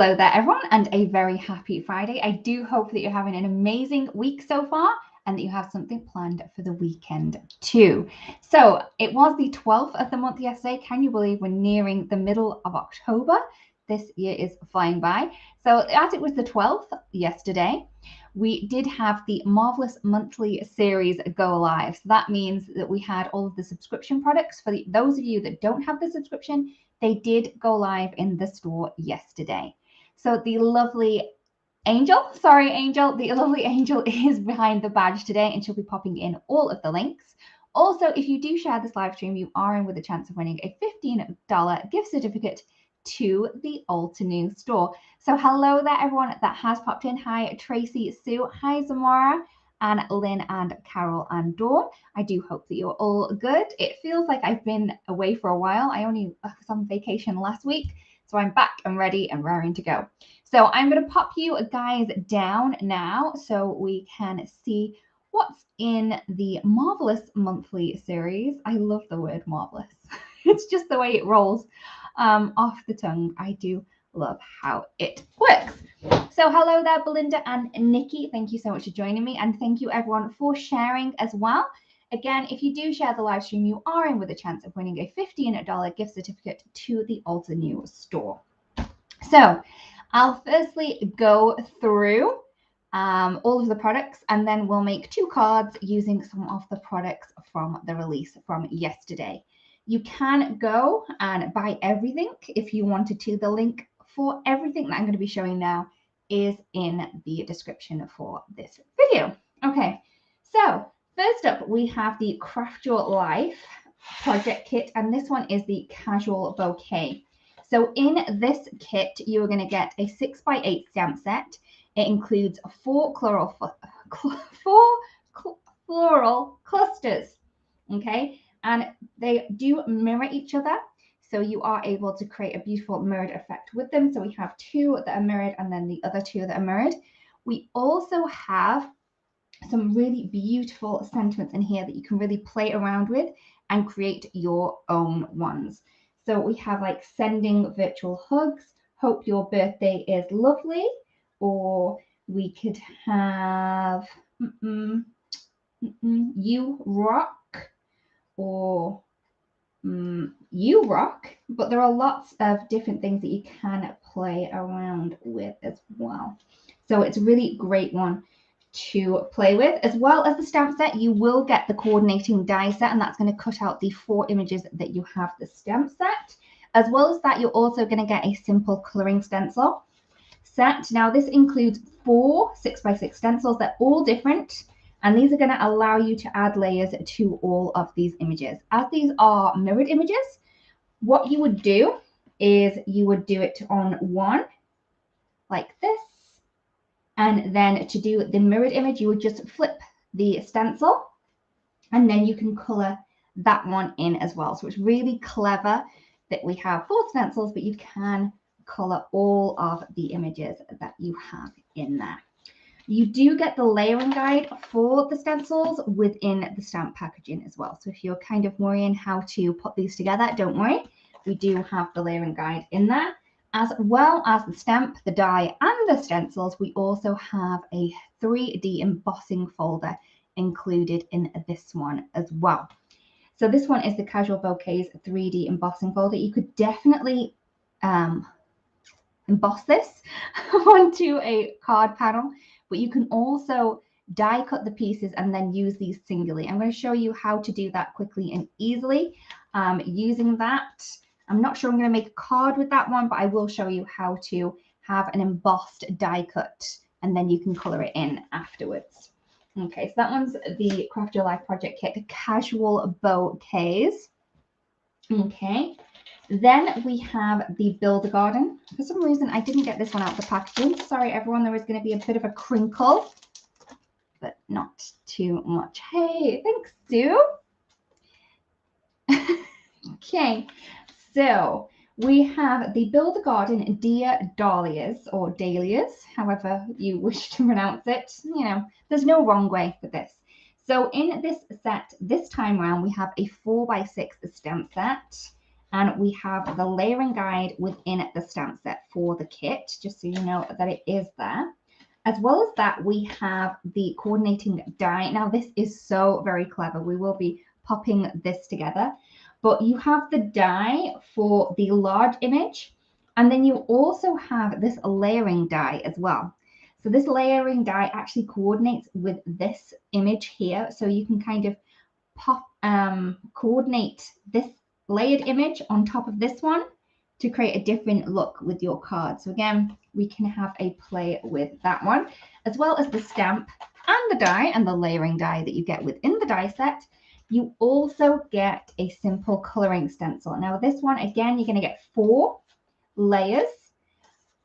Hello there, everyone, and a very happy Friday. I do hope that you're having an amazing week so far and that you have something planned for the weekend too. So it was the 12th of the month yesterday. Can you believe we're nearing the middle of October? This year is flying by. So as it was the 12th yesterday, we did have the Marvelous Monthly Series go live. So that means that we had all of the subscription products. For those of you that don't have the subscription, they did go live in the store yesterday. So the lovely Angel, the lovely Angel is behind the badge today and she'll be popping in all of the links. Also, if you do share this live stream, you are in with a chance of winning a $15 gift certificate to the Ulta New store. So hello there, everyone that has popped in. Hi, Tracy, Sue. Hi, Zamora, and Lynn, and Carol, and Dawn. I do hope that you're all good. It feels like I've been away for a while. I only was on vacation last week, so I'm back and ready and raring to go. So I'm going to pop you guys down now so we can see what's in the Marvelous Monthly Series. I love the word marvelous. It's just the way it rolls off the tongue. I do love how it works. So hello there, Belinda and Nikki. Thank you so much for joining me. And thank you everyone for sharing as well. Again, if you do share the live stream, you are in with a chance of winning a $15 gift certificate to the Ulta New store. So I'll firstly go through all of the products, and then we'll make 2 cards using some of the products from the release from yesterday. You can go and buy everything if you wanted to. The link for everything that I'm going to be showing now is in the description for this video. Okay, so first up, we have the Craft Your Life project kit, and this one is the Casual Bouquet. So in this kit, you are going to get a 6x8 stamp set. It includes 4 floral clusters, okay? And they do mirror each other. So you are able to create a beautiful mirrored effect with them. So we have 2 that are mirrored and then the other 2 that are mirrored. We also have some really beautiful sentiments in here that you can really play around with and create your own ones. So we have like sending virtual hugs, hope your birthday is lovely, or we could have you rock, or you rock, but there are lots of different things that you can play around with as well. So it's a really great one to play with. As well as the stamp set, you will get the coordinating die set, and that's going to cut out the 4 images that you have the stamp set. As well as that, you're also going to get a simple coloring stencil set. Now this includes 4 6x6 stencils. They're all different, and these are going to allow you to add layers to all of these images. As these are mirrored images, what you would do is you would do it on one like this. And then to do the mirrored image, you would just flip the stencil and then you can color that one in as well. So it's really clever that we have 4 stencils, but you can color all of the images that you have in there. You do get the layering guide for the stencils within the stamp packaging as well. So if you're kind of worrying how to put these together, don't worry. We do have the layering guide in there. As well as the stamp, the die, and the stencils, we also have a 3D embossing folder included in this one as well. So this one is the Casual Bouquets 3D embossing folder. You could definitely emboss this onto a card panel, but you can also die cut the pieces and then use these singly. I'm going to show you how to do that quickly and easily using that. I'm not sure I'm going to make a card with that one, but I will show you how to have an embossed die cut, and then you can color it in afterwards. Okay, so that one's the Craft Your Life project kit, Casual Bouquets. Okay, then we have the Build a Garden. For some reason, I didn't get this one out of the packaging. Sorry, everyone, there is going to be a bit of a crinkle, but not too much. Hey, thanks, Sue. Okay. So we have the Build a Garden Dear Dahlias, or Dahlias, however you wish to pronounce it. You know, there's no wrong way for this. So in this set, this time around, we have a 4x6 stamp set. And we have the layering guide within the stamp set for the kit, just so you know that it is there. As well as that, we have the coordinating die. Now, this is so very clever. We will be popping this together, but you have the die for the large image, and then you also have this layering die as well. So this layering die actually coordinates with this image here. So you can kind of coordinate this layered image on top of this one to create a different look with your card. So again, we can have a play with that one, as well as the stamp and the die and the layering die that you get within the die set. You also get a simple coloring stencil. Now this one, again, you're going to get 4 layers,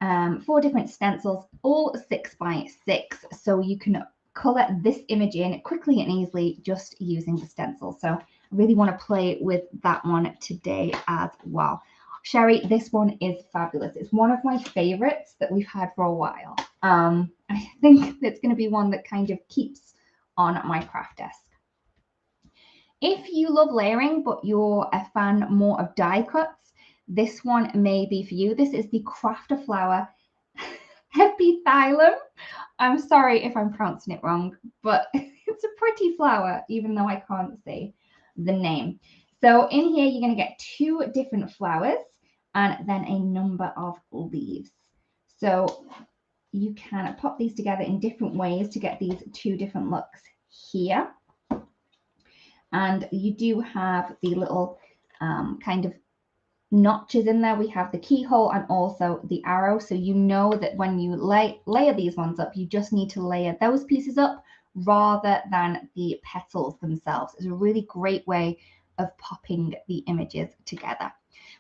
4 different stencils, all 6 by 6. So you can color this image in quickly and easily just using the stencil. So I really want to play with that one today as well. Sherry, this one is fabulous. It's one of my favorites that we've had for a while. I think it's going to be one that kind of keeps on my craft desk. If you love layering, but you're a fan more of die cuts, this one may be for you. This is the Crafter Flower Epithyllum. I'm sorry if I'm pronouncing it wrong, but it's a pretty flower, even though I can't say the name. So in here, you're going to get 2 different flowers and then a number of leaves. So you can pop these together in different ways to get these 2 different looks here. And you do have the little kind of notches in there. We have the keyhole and also the arrow. So you know that when you layer these ones up, you just need to layer those pieces up rather than the petals themselves. It's a really great way of popping the images together.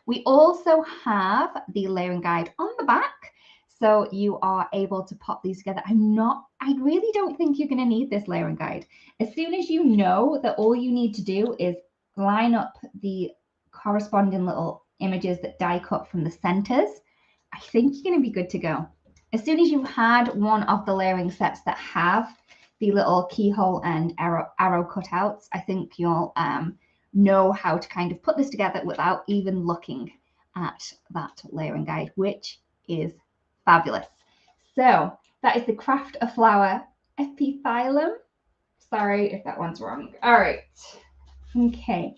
We also have the layering guide on the back. So you are able to pop these together. I really don't think you're going to need this layering guide. As soon as you know that all you need to do is line up the corresponding little images that die cut from the centers, I think you're going to be good to go. As soon as you've had one of the layering sets that have the little keyhole and arrow cutouts, I think you'll know how to kind of put this together without even looking at that layering guide, which is fabulous. So that is the Crafter Flower Epithyllum. Sorry if that one's wrong. All right. Okay.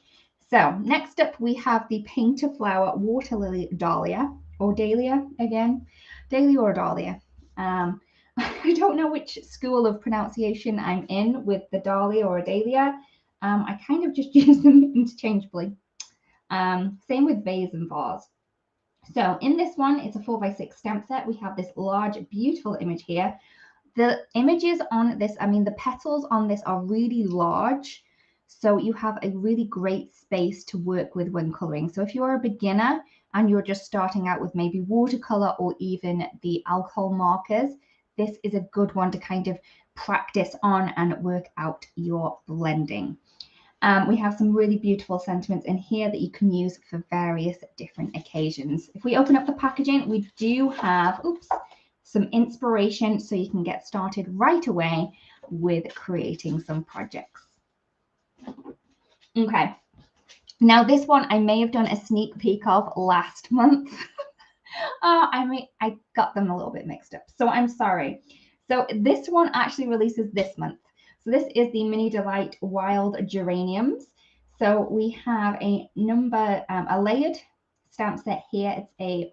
So next up, we have the Painter Flower Water Lily Dahlia, or Dahlia again, Dahlia or Dahlia. I don't know which school of pronunciation I'm in with the Dahlia or Dahlia. I kind of just use them interchangeably. Same with vase and vase. So in this one, it's a 4x6 stamp set. We have this large, beautiful image here. The images on this, the petals on this are really large. So you have a really great space to work with when coloring. So if you're a beginner and you're just starting out with maybe watercolor or even the alcohol markers, this is a good one to kind of practice on and work out your blending. We have some really beautiful sentiments in here that you can use for various different occasions. If we open up the packaging, we do have, some inspiration so you can get started right away with creating some projects. Okay, now this one I may have done a sneak peek of last month. I got them a little bit mixed up, so I'm sorry. So this one actually releases this month. So this is the Mini Delight Wild Geraniums. So we have a layered stamp set here. It's a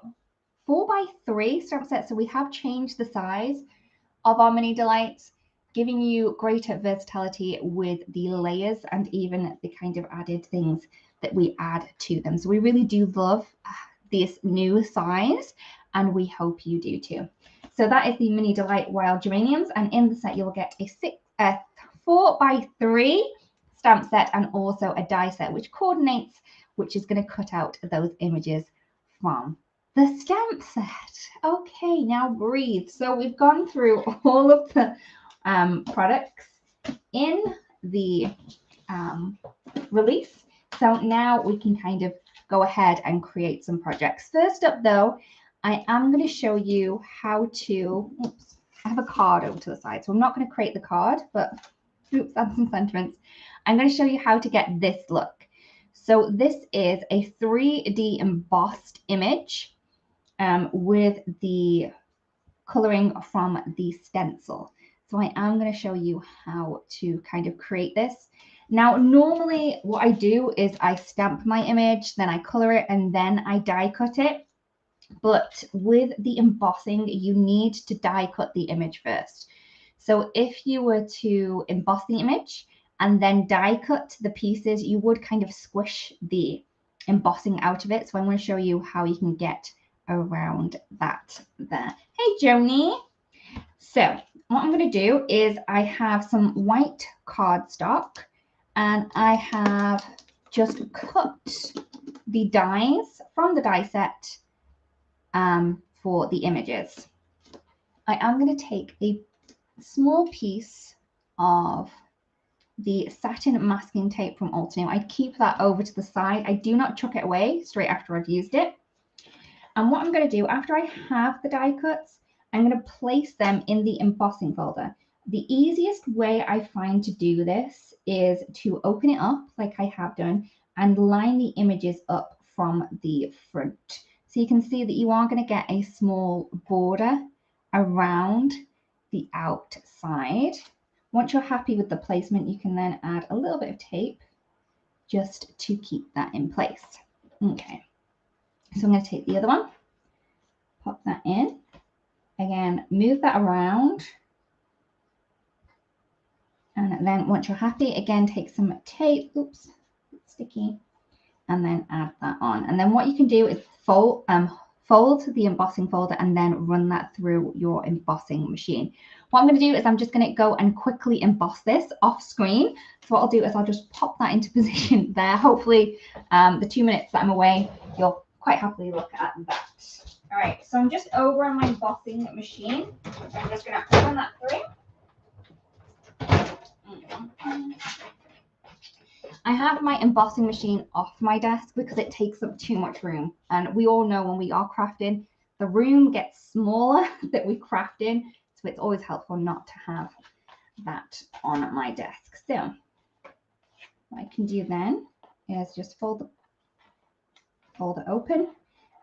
4x3 stamp set. So we have changed the size of our Mini Delights, giving you greater versatility with the layers and even the kind of added things that we add to them. So we really do love this new size, and we hope you do too. So that is the Mini Delight Wild Geraniums, and in the set you'll get a 4x3 stamp set and also a die set which coordinates, which is going to cut out those images from the stamp set. Okay, now breathe. So we've gone through all of the products in the release. So now we can kind of go ahead and create some projects. First up though, I am going to show you how to, I have a card over to the side, so I'm not going to create the card, but add some sentiments. I'm going to show you how to get this look. So this is a 3D embossed image with the coloring from the stencil. So I am going to show you how to kind of create this. Now, normally what I do is I stamp my image, then I color it, and then I die cut it. But with the embossing, you need to die cut the image first. So if you were to emboss the image and then die cut the pieces, you would kind of squish the embossing out of it. So I'm going to show you how you can get around that there. Hey, Joni. So what I'm going to do is I have some white cardstock and I have just cut the dies from the die set for the images. I am going to take a small piece of the satin masking tape from Altenew. I keep that over to the side. I do not chuck it away straight after I've used it. And what I'm going to do after I have the die cuts, I'm going to place them in the embossing folder. The easiest way I find to do this is to open it up like I have done and line the images up from the front. So you can see that you are going to get a small border around the outside. Once you're happy with the placement, you can then add a little bit of tape just to keep that in place. Okay, so I'm going to take the other one, pop that in. Again, move that around. And then once you're happy, again, take some tape, oops, it's sticky, and then add that on. And then what you can do is fold the embossing folder and then run that through your embossing machine. What I'm going to do is I'm just going to go and quickly emboss this off screen. So what I'll do is I'll just pop that into position there. Hopefully the 2 minutes that I'm away, you'll quite happily look at that. All right, so I'm just over on my embossing machine. I'm just going to run that through. I have my embossing machine off my desk because it takes up too much room. And we all know when we are crafting, the room gets smaller that we craft in. So it's always helpful not to have that on my desk. So what I can do then is just fold the folder open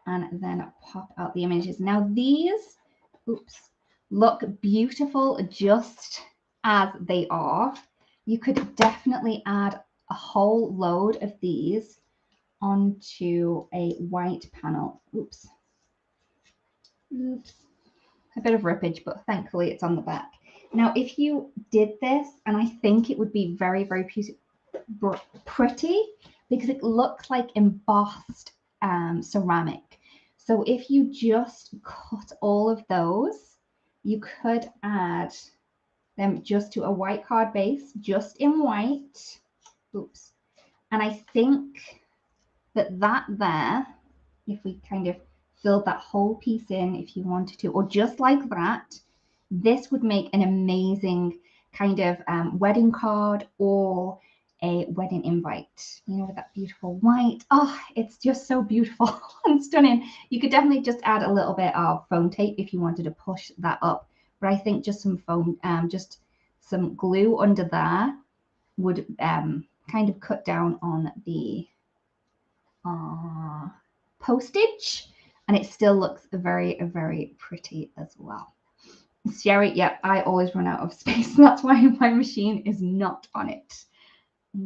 and then pop out the images. Now these, oops, look beautiful just as they are. You could definitely add a whole load of these onto a white panel. Oops. A bit of rippage, but thankfully it's on the back. Now, if you did this, and I think it would be very, very pretty because it looks like embossed ceramic. So if you just cut all of those, you could add them just to a white card base, just in white. Oops. And I think that there, if we kind of filled that whole piece in, if you wanted to, or just like that, this would make an amazing kind of wedding card or a wedding invite, you know, with that beautiful white. Oh, it's just so beautiful and stunning. You could definitely just add a little bit of foam tape if you wanted to push that up. But I think just some foam, just some glue under there would kind of cut down on the postage, and it still looks very, very pretty as well. Sherry, yep, I always run out of space. That's why my machine is not on it.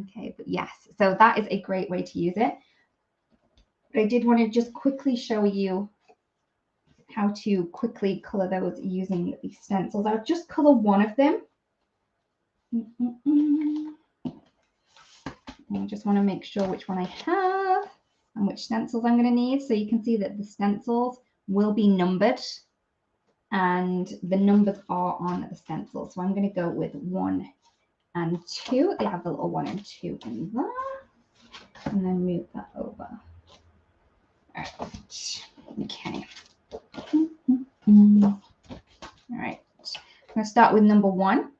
Okay, but yes, so that is a great way to use it. But I did want to just quickly show you how to quickly color those using the stencils. I'll just color one of them. I just want to make sure which one I have and which stencils I'm going to need. So you can see that the stencils will be numbered and the numbers are on the stencil. So I'm going to go with 1 and 2. They have the little 1 and 2 in there. And then move that over. All right. Okay. All right. I'm going to start with number 1.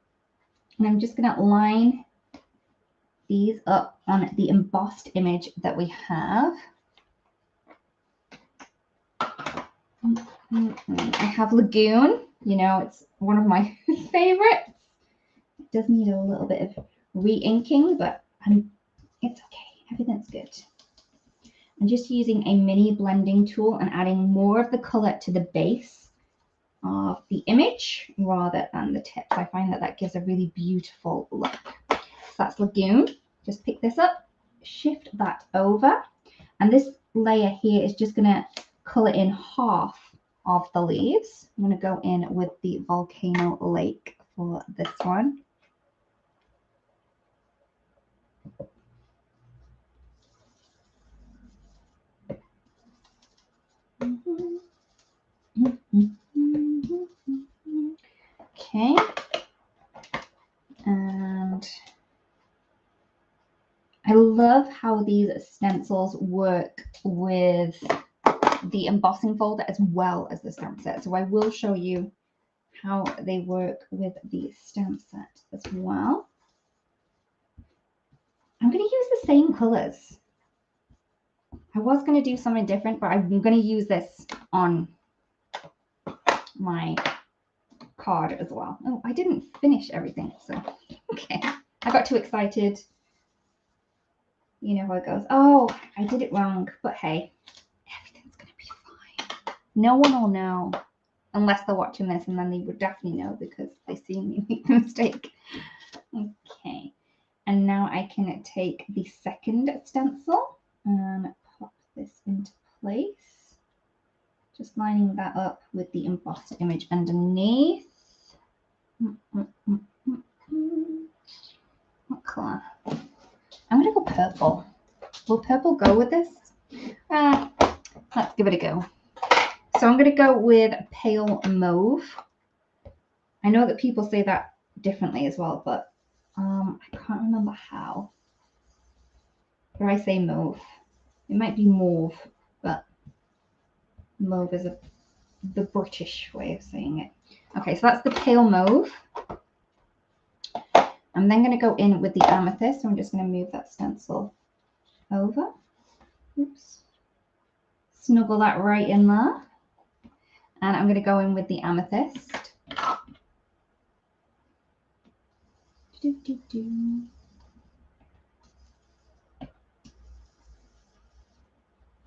And I'm just going to line these up on the embossed image that we have. I have Lagoon, you know, it's one of my favorites. It does need a little bit of re-inking, but it's okay. Everything's good. I'm just using a mini blending tool and adding more of the color to the base of the image rather than the tips. I find that that gives a really beautiful look. So that's Lagoon. Just pick this up, shift that over, and this layer here is just going to color in half of the leaves. I'm going to go in with the Volcano Lake for this one. Okay. And I love how these stencils work with the embossing folder as well as the stamp set. So I will show you how they work with the stamp set as well. I'm going to use the same colors. I was going to do something different, but I'm going to use this on my card as well. Oh, I didn't finish everything, so okay. I got too excited. You know how it goes. Oh, I did it wrong, but hey, everything's going to be fine. No one will know unless they're watching this, and then they would definitely know because they see me make the mistake. Okay, and now I can take the second stencil and pop this into place. Just lining that up with the embossed image underneath. What color? I'm going to go purple. Will purple go with this? Let's give it a go. So I'm going to go with pale mauve. I know that people say that differently as well, but I can't remember how. Or I say mauve. It might be mauve, but mauve is the British way of saying it. Okay, so that's the pale mauve. I'm then going to go in with the amethyst. So I'm just going to move that stencil over. Oops. Snuggle that right in there. And I'm going to go in with the amethyst.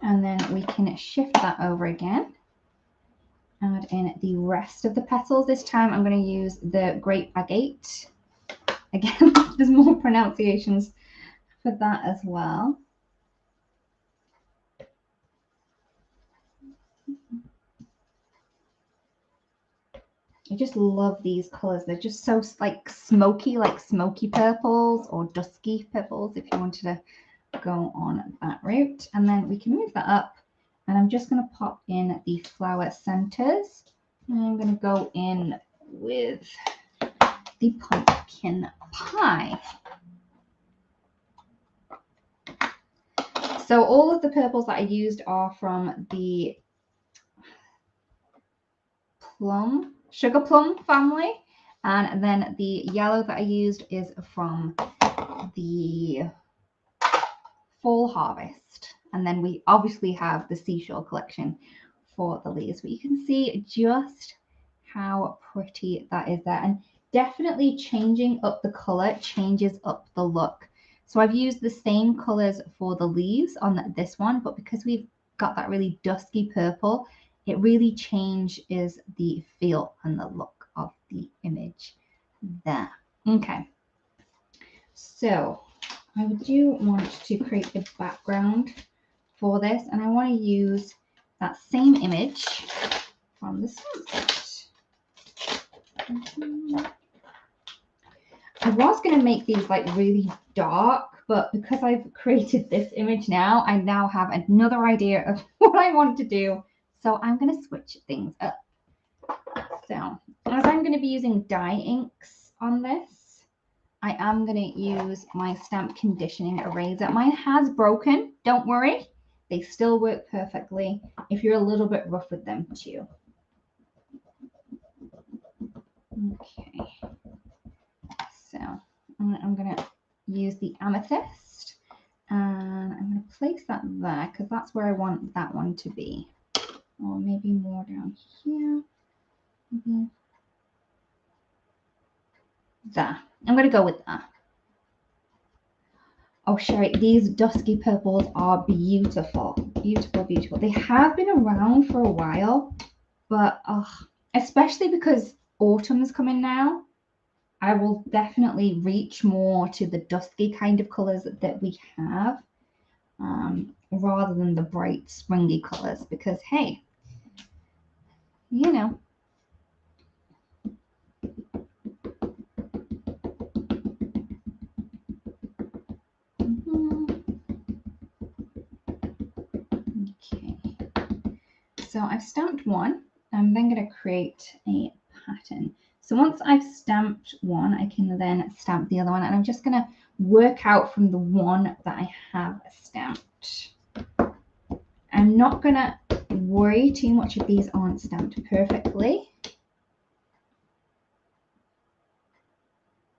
And then we can shift that over again. Add in the rest of the petals. This time I'm going to use the Grape Agate. Again, there's more pronunciations for that as well. I just love these colors. They're just so like smoky purples or dusky purples if you wanted to go on that route. And then we can move that up. And I'm just going to pop in the flower centers. And I'm going to go in with the pumpkin pie. So all of the purples that I used are from the sugar plum family. And then the yellow that I used is from the Fall Harvest. And then we obviously have the Seashore collection for the leaves. But you can see just how pretty that is there. And definitely changing up the color changes up the look. So I've used the same colors for the leaves on this one, but because we've got that really dusky purple, it really changes the feel and the look of the image there. Okay, so I do want to create a background for this, and I want to use that same image from the sunset. I was going to make these like really dark, but because I've created this image now, I now have another idea of what I want to do. So I'm going to switch things up. So as I'm going to be using dye inks on this, I am going to use my stamp conditioning eraser. Mine has broken, don't worry. They still work perfectly if you're a little bit rough with them too. Okay. So I'm going to use the amethyst and I'm going to place that there because that's where I want that one to be. Or maybe more down here. Maybe there. I'm going to go with that. Oh, Sherry, these dusky purples are beautiful. Beautiful, beautiful. They have been around for a while, but especially because autumn's coming now, I will definitely reach more to the dusky kind of colors that we have, rather than the bright springy colors, because hey, you know. Okay, so I've stamped one. I'm then going to create a pattern. So once I've stamped one, I can then stamp the other one, and I'm just going to work out from the one that I have stamped. I'm not going to worry too much if these aren't stamped perfectly.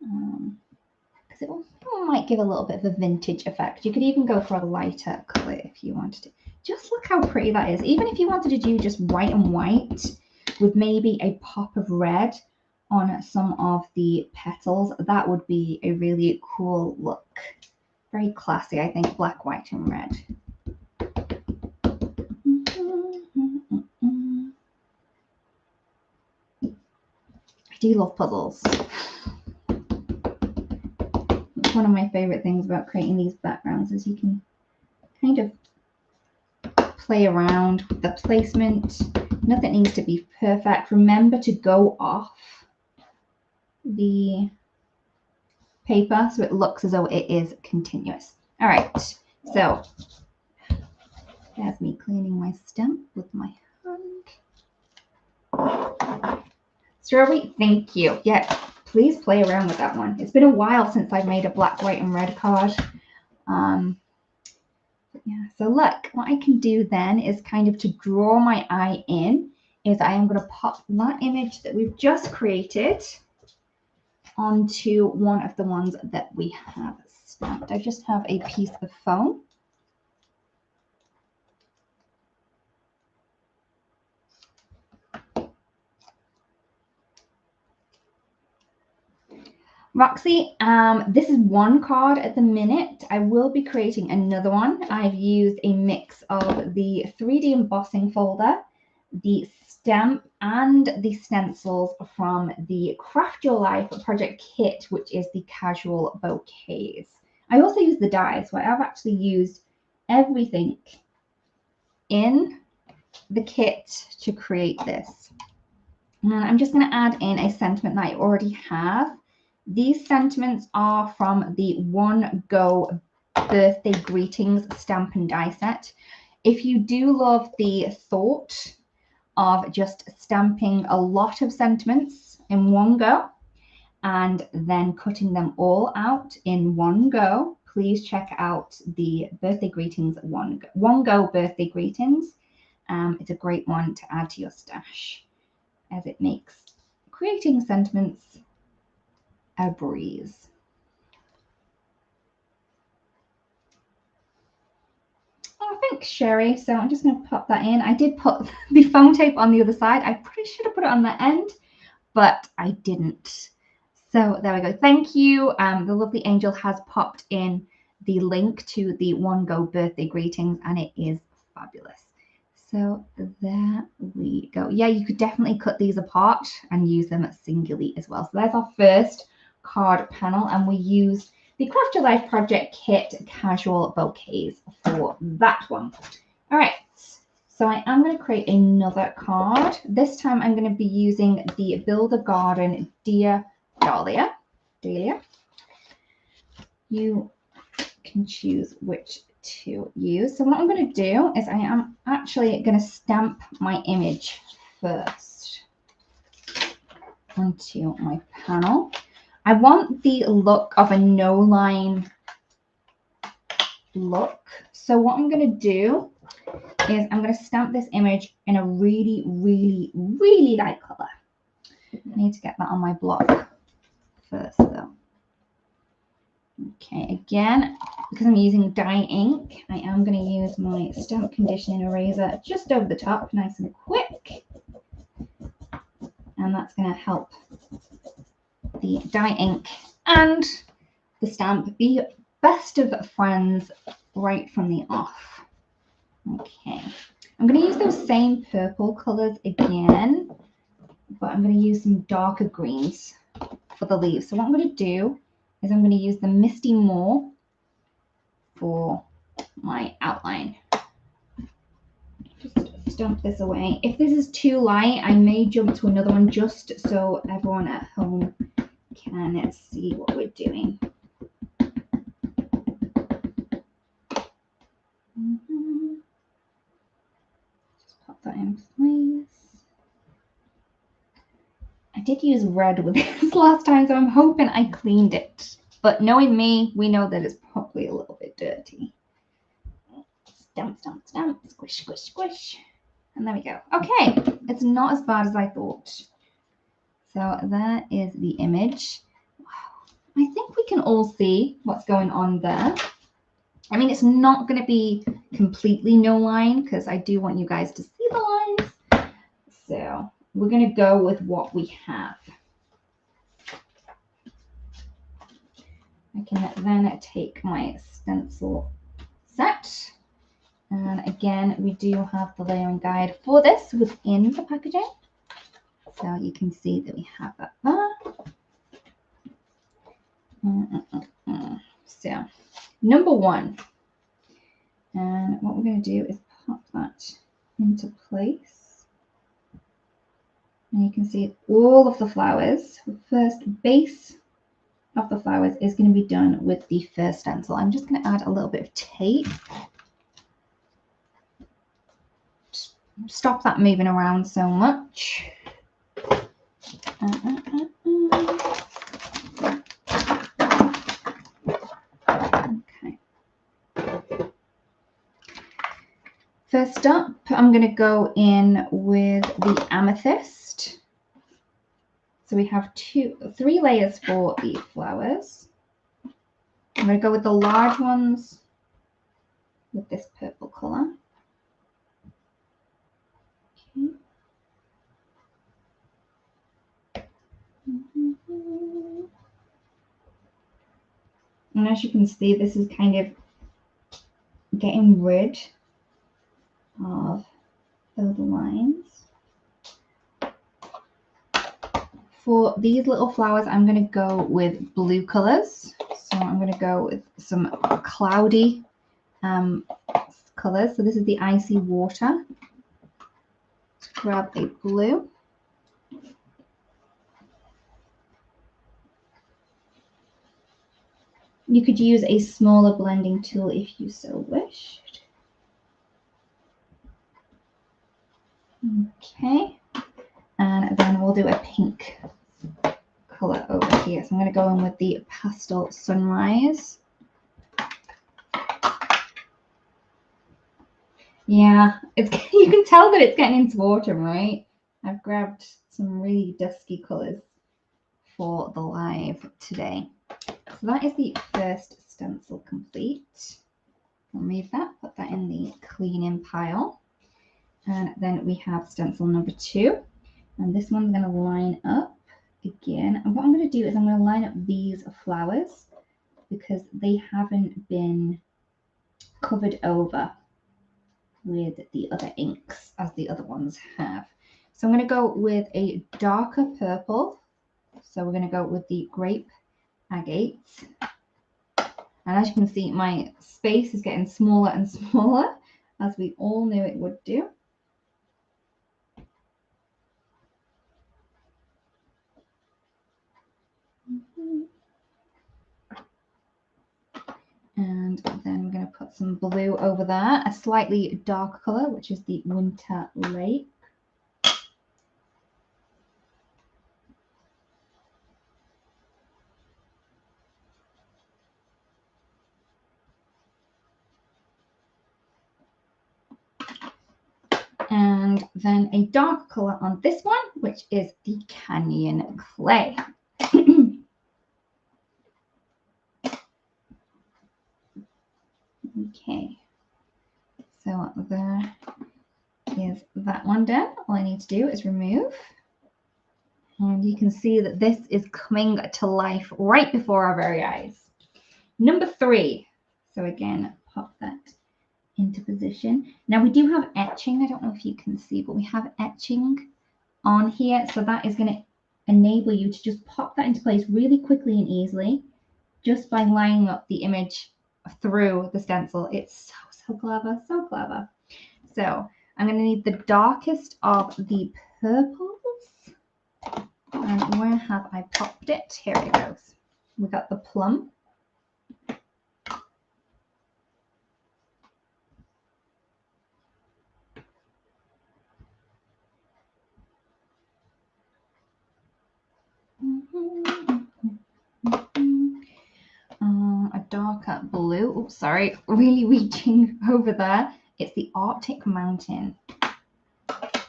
Because it might give a little bit of a vintage effect. You could even go for a lighter color if you wanted to. Just look how pretty that is. Even if you wanted to do just white and white with maybe a pop of red on some of the petals, that would be a really cool look. Very classy, I think, black, white, and red. I do love puzzles. It's one of my favorite things about creating these backgrounds is you can kind of play around with the placement. Nothing needs to be perfect. Remember to go off the paper so it looks as though it is continuous. All right, so there's me cleaning my stamp with my hand. Strawberry, thank you. Yeah, please play around with that one. It's been a while since I've made a black, white, and red card. Yeah, so look, what I can do then is kind of to draw my eye in, is I am going to pop that image that we've just created onto one of the ones that we have stamped. I just have a piece of foam. Roxy, this is one card at the minute. I will be creating another one. I've used a mix of the 3D embossing folder, the stamp, and the stencils from the Craft Your Life project kit, which is the casual bouquets. I also use the die, so I have actually used everything in the kit to create this. And I'm just going to add in a sentiment that I already have. These sentiments are from the One Go Birthday Greetings stamp and die set. If you do love the thought of just stamping a lot of sentiments in one go and then cutting them all out in one go, please check out the Birthday Greetings One Go Birthday Greetings. It's a great one to add to your stash, as it makes creating sentiments a breeze. Oh, thanks, Sherry. So I'm just going to pop that in. I did put the foam tape on the other side. I pretty should have put it on the end, but I didn't. So there we go. Thank you. The lovely Angel has popped in the link to the One Go Birthday Greetings, and it is fabulous. So there we go. Yeah, you could definitely cut these apart and use them singly as well. So there's our first card panel, and we use the Craft Your Life project kit casual bouquets for that one. All right, so I am going to create another card. This time I'm going to be using the Build a Garden Dear Dahlia. You can choose which to use. So what I'm going to do is I am actually going to stamp my image first onto my panel. I want the look of a no line look. So what I'm going to do is I'm going to stamp this image in a really, really, really light color. I need to get that on my block first though. Okay, again, because I'm using dye ink, I am going to use my stamp conditioning eraser just over the top, nice and quick. And that's going to help the dye ink and the stamp be best of friends right from the off. Okay, I'm going to use those same purple colors again, but I'm going to use some darker greens for the leaves. So what I'm going to do is I'm going to use the Misty More for my outline. Just stump this away. If this is too light, I may jump to another one just so everyone at home can see what we're doing. Just pop that in place. I did use red with this last time, so I'm hoping I cleaned it. But knowing me, we know that it's probably a little bit dirty. Stamp, stamp, stamp, squish, squish, squish. And there we go. Okay, it's not as bad as I thought. So that is the image. Wow. I think we can all see what's going on there. I mean, it's not going to be completely no line because I do want you guys to see the lines. So we're going to go with what we have. I can then take my stencil set. And again, we do have the layering guide for this within the packaging. So you can see that we have that there. So number one. And what we're going to do is pop that into place. And you can see all of the flowers. The first base of the flowers is going to be done with the first stencil. I'm just going to add a little bit of tape. Just stop that moving around so much. Okay. First up, I'm going to go in with the amethyst. So we have three layers for the flowers. I'm going to go with the large ones with this purple color. Okay. And as you can see, this is kind of getting rid of those lines. For these little flowers, I'm going to go with blue colors. So I'm going to go with some cloudy colors. So this is the icy water. Let's grab a blue. You could use a smaller blending tool if you so wished. Okay, and then we'll do a pink color over here. So I'm going to go in with the Pastel Sunrise. Yeah, it's you can tell that it's getting into autumn, right? I've grabbed some really dusky colors for the live today. So that is the first stencil complete. Remove that, put that in the cleaning pile. And then we have stencil number 2. And this one's going to line up again. And what I'm going to do is I'm going to line up these flowers because they haven't been covered over with the other inks as the other ones have. So I'm going to go with a darker purple. So we're going to go with the Grape Agate. And as you can see, my space is getting smaller and smaller, as we all knew it would do. And then we're going to put some blue over there, a slightly darker color, which is the Winter Lake. And then a dark color on this one, which is the Canyon Clay. Okay, so there is that one done. All I need to do is remove. And you can see that this is coming to life right before our very eyes. Number 3. So again, pop that into position. Now we do have etching. I don't know if you can see, but we have etching on here. So that is going to enable you to just pop that into place really quickly and easily just by lining up the image through the stencil. It's so clever, so clever. So I'm going to need the darkest of the purples. And where have I popped it? Here it goes. We got the plum. A darker blue. Oh, sorry, really reaching over there. It's the Arctic Mountain.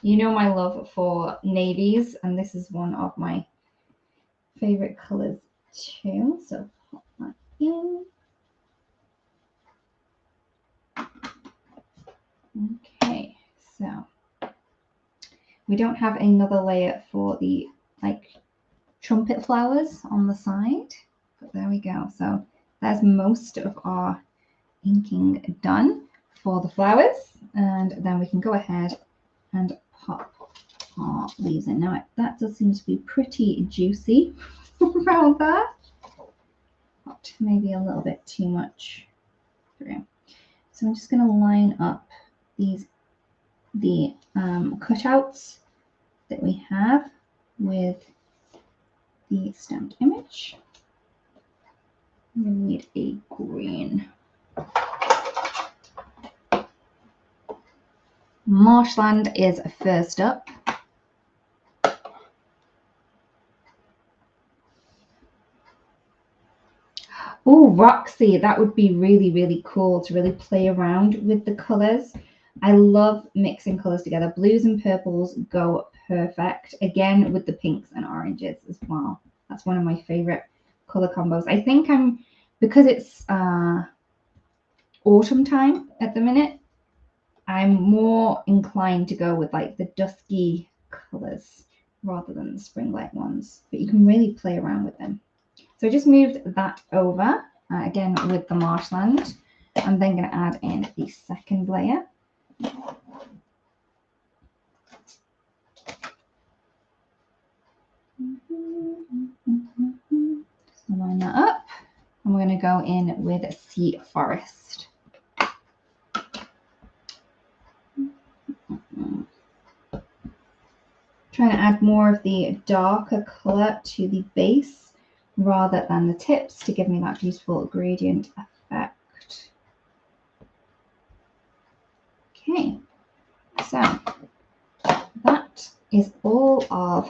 You know my love for navies, and this is one of my favorite colors too. So pop that in. Okay, so we don't have another layer for the like trumpet flowers on the side, but there we go. So there's most of our inking done for the flowers, and then we can go ahead and pop our leaves in. Now that does seem to be pretty juicy around there. Popped maybe a little bit too much through. So I'm just going to line up the cutouts that we have with the stamped image. We need a green. Marshland is first up. Oh, Roxy, that would be really, really cool to really play around with the colors. I love mixing colors together. Blues and purples go perfect. Again, with the pinks and oranges as well. That's one of my favorite color combos. I think because it's autumn time at the minute, I'm more inclined to go with like the dusky colors rather than the spring light ones. But you can really play around with them. So I just moved that over, again with the marshland. I'm then going to add in the second layer. Just line that up. And we're going to go in with Sea Forest. Trying to add more of the darker colour to the base rather than the tips to give me that beautiful gradient effect. Okay, so that is all of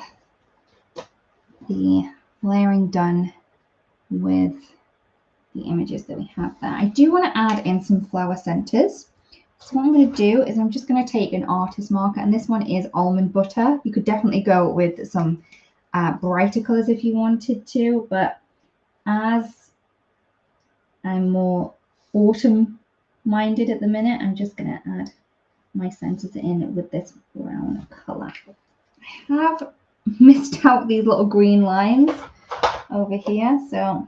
the layering done with the images that we have there. I do want to add in some flower centers. So what I'm going to do is I'm just going to take an artist marker, and this one is almond butter. You could definitely go with some brighter colors if you wanted to, but as I'm more autumn minded at the minute, I'm just going to add my centers in with this brown color. I have missed out these little green lines over here, so I'm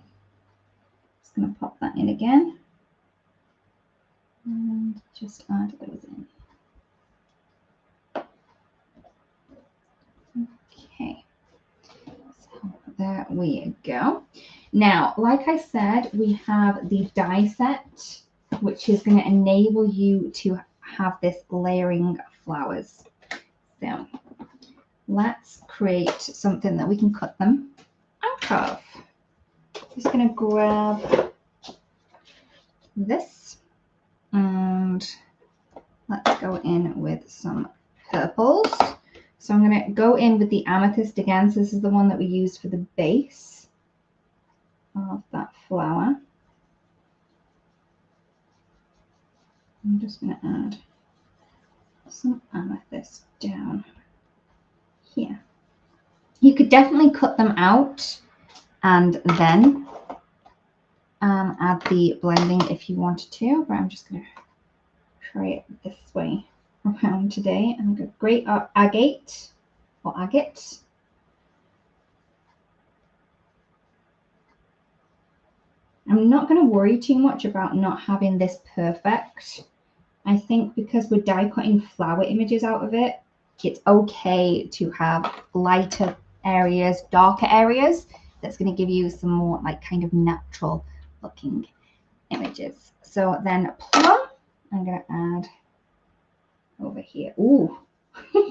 just going to pop that in again and just add those in. Okay, so there we go. Now, like I said, we have the die set, which is going to enable you to have this layering flowers. So let's create something that we can cut them out of. Just going to grab this and let's go in with some purples. So I'm going to go in with the amethyst again. So this is the one that we used for the base of that flower. I'm just going to add some amethyst down here. You could definitely cut them out and then add the blending if you wanted to, but I'm just going to try it this way around today. And I've got great agate or agate. I'm not going to worry too much about not having this perfect. I think because we're die cutting flower images out of it, it's okay to have lighter areas, darker areas. That's going to give you some more like kind of natural looking images. So then plum, I'm going to add over here. Ooh,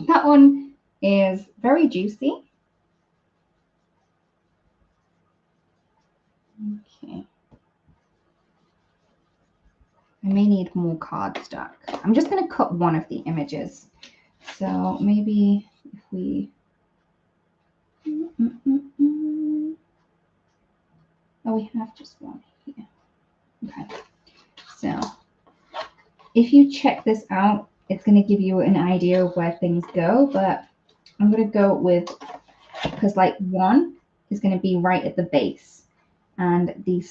that one is very juicy. Okay. I may need more cardstock. I'm just going to cut one of the images. So maybe if we... Oh, we have just one here. Okay. So if you check this out, it's going to give you an idea of where things go, but I'm going to go with, because like 1 is going to be right at the base, and the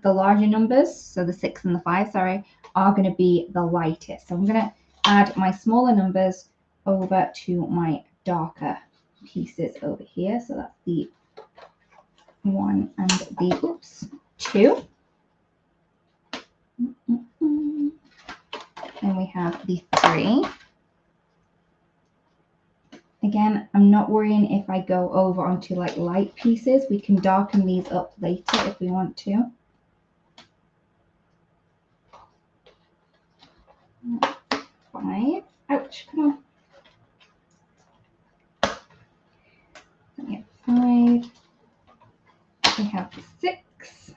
larger numbers, so the 6 and the 5, sorry, are going to be the lightest. So I'm going to add my smaller numbers over to my darker pieces over here. So that's the 1 and the 2. And we have the 3. Again, I'm not worrying if I go over onto like light pieces. We can darken these up later if we want to. 5. Ouch, come on. So we have 5. We have the 6.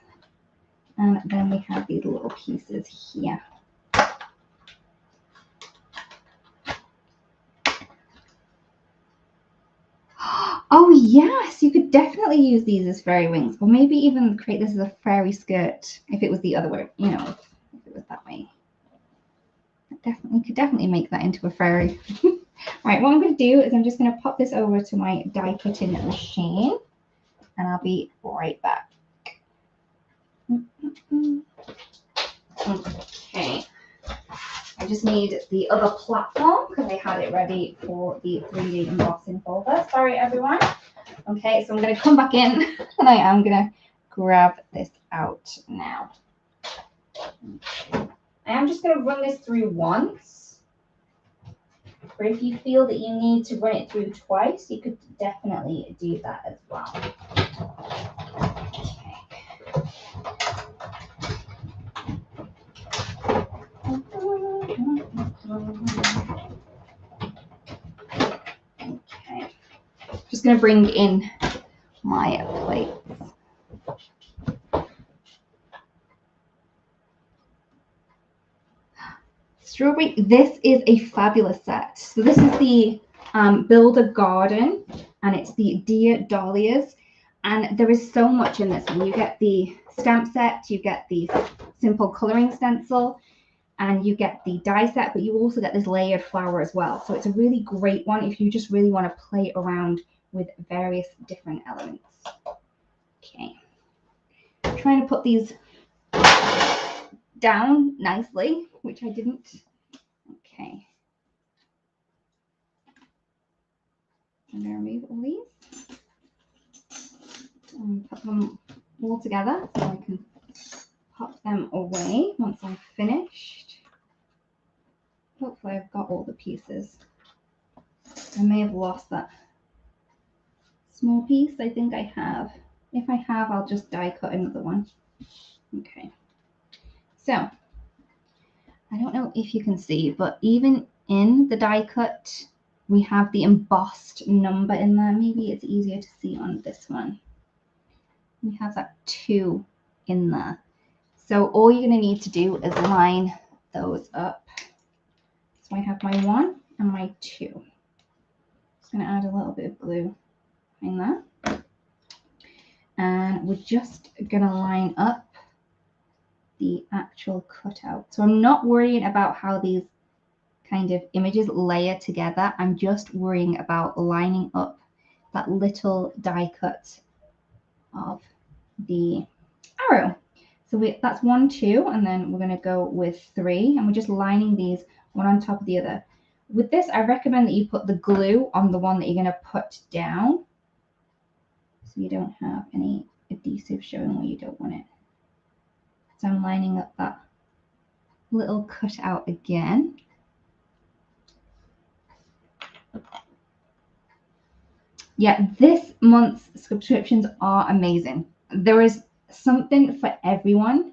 And then we have these little pieces here. Oh yes, you could definitely use these as fairy wings, or maybe even create this as a fairy skirt if it was the other way, you know, if it was that way. Could definitely make that into a fairy. Right, what I'm going to do is I'm just going to pop this over to my die cutting machine, and I'll be right back. Okay. I just need the other platform because I had it ready for the 3D embossing folder. Sorry, everyone. Okay, so I'm going to come back in and I am going to grab this out now. Okay. I am just going to run this through once. But if you feel that you need to run it through twice, you could definitely do that as well. Okay, just going to bring in my plates. Strawberry, this is a fabulous set. So this is the Build a Garden, and it's the Dear Dahlias. And there is so much in this one. You get the stamp set, you get the simple coloring stencil, and you get the die set, but you also get this layered flower as well. So it's a really great one if you just really want to play around with various different elements. Okay, I'm trying to put these down nicely, which I didn't. Okay. I'm going to remove all these and put them all together so I can pop them away once I'm finished. Hopefully I've got all the pieces. I may have lost that small piece. I think I have. If I have, I'll just die cut another one. Okay. So, I don't know if you can see, but even in the die cut, we have the embossed number in there. Maybe it's easier to see on this one. We have that 2 in there. So all you're going to need to do is line those up. So I have my 1 and my 2. Just going to add a little bit of glue in there. And we're just going to line up the actual cutout. So I'm not worrying about how these kind of images layer together. I'm just worrying about lining up that little die cut of the arrow. So that's 1, 2, and then we're going to go with 3, and we're just lining these one on top of the other. With this, I recommend that you put the glue on the one that you're going to put down, so you don't have any adhesive showing where you don't want it. So I'm lining up that little cutout again. Yeah, this month's subscriptions are amazing. There is something for everyone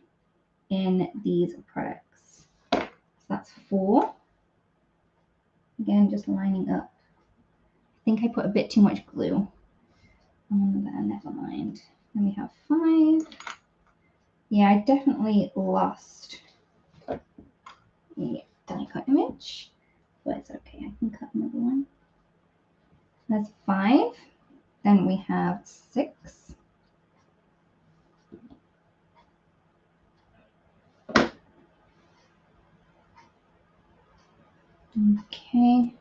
in these products. So that's 4. Again, just lining up. I think I put a bit too much glue on there, never mind. Then we have 5. Yeah, I definitely lost the die cut image, but it's okay, I can cut another one. That's 5. Then we have 6. Okay.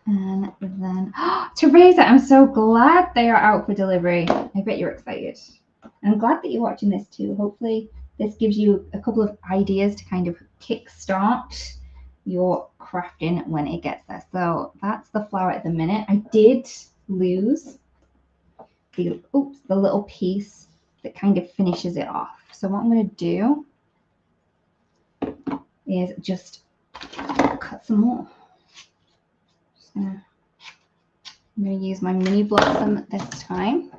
And then, Teresa, I'm so glad they are out for delivery. I bet you're excited. And I'm glad that you're watching this too. Hopefully this gives you a couple of ideas to kind of kickstart your crafting when it gets there. So that's the flower at the minute. I did lose the little piece that kind of finishes it off. So what I'm going to do is just cut some more. I'm going to use my mini blossom this time.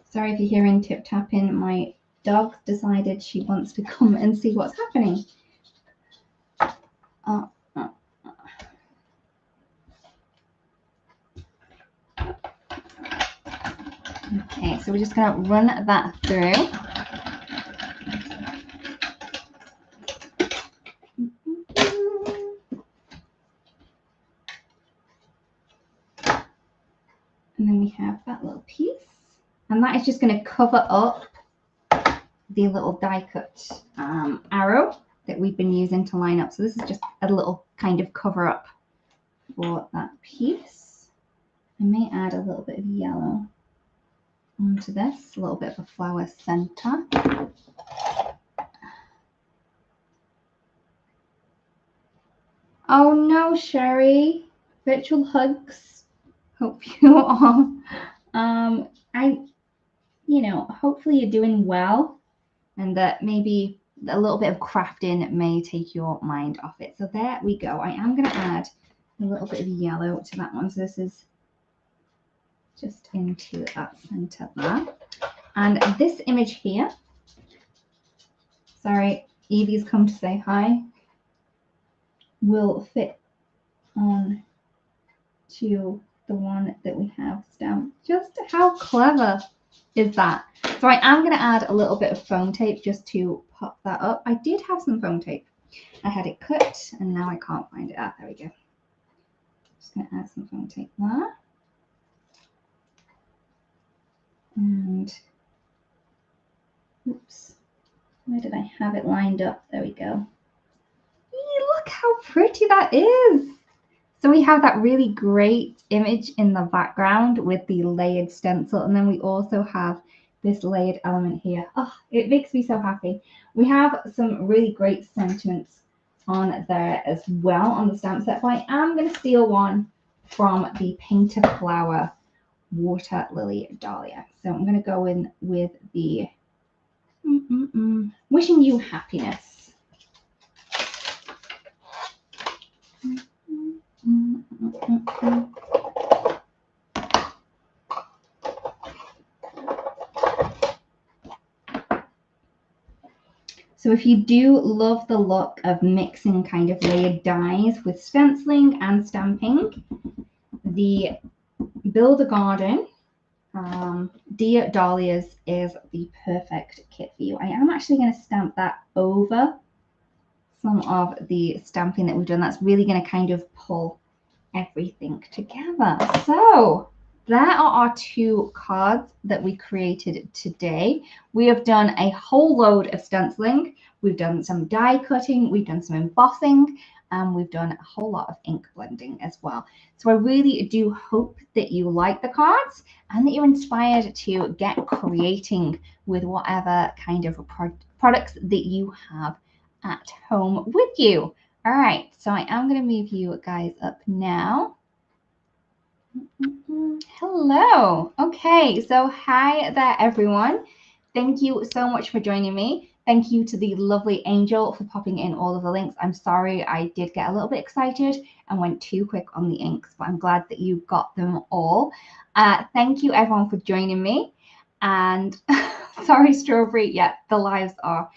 Sorry if you're hearing tip tapping. My dog decided she wants to come and see what's happening. Okay, so we're just going to run that through. And then we have that little piece. And that is just going to cover up the little die cut arrow that we've been using to line up. So this is just a little kind of cover up for that piece. I may add a little bit of yellow onto this, a little bit of a flower center. Oh no, Sherry. Virtual hugs. Hope you are. Hopefully you're doing well, and that maybe a little bit of crafting may take your mind off it. So there we go. I am going to add a little bit of yellow to that one. So this is just into that center there. And this image here, sorry, Evie's come to say hi, will fit on to the one that we have stamped. Just how clever is that? So I am going to add a little bit of foam tape just to pop that up. I did have some foam tape. I had it cut and now I can't find it. There we go. Just going to add some foam tape there. And oops, where did I have it lined up? There we go. Eee, look how pretty that is. So we have that really great image in the background with the layered stencil, and then we also have this layered element here. Oh, it makes me so happy. We have some really great sentiments on there as well on the stamp set, but I am going to steal one from the Paint a Flower Water Lily Dahlia. So I'm going to go in with the Wishing You Happiness. So if you do love the look of mixing kind of layered dies with stenciling and stamping, the Build a Garden Dear Dahlias is the perfect kit for you. I am actually going to stamp that over some of the stamping that we've done. That's really going to kind of pull everything together. So there are our 2 cards that we created today. We have done a whole load of stenciling. We've done some die cutting. We've done some embossing. And we've done a whole lot of ink blending as well. So I really do hope that you like the cards and that you're inspired to get creating with whatever kind of products that you have at home with you. All right, so I am going to move you guys up now. Hello. Okay, so hi there, everyone. Thank you so much for joining me. Thank you to the lovely Angel for popping in all of the links. I'm sorry I did get a little bit excited and went too quick on the inks, but I'm glad that you got them all. Thank you, everyone, for joining me. And sorry, Strawberry. Yeah, the lives are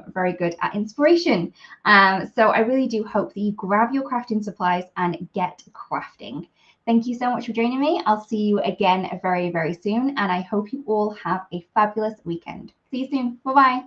very good at inspiration. So I really do hope that you grab your crafting supplies and get crafting. Thank you so much for joining me. I'll see you again very, very soon. And I hope you all have a fabulous weekend. See you soon. Bye-bye.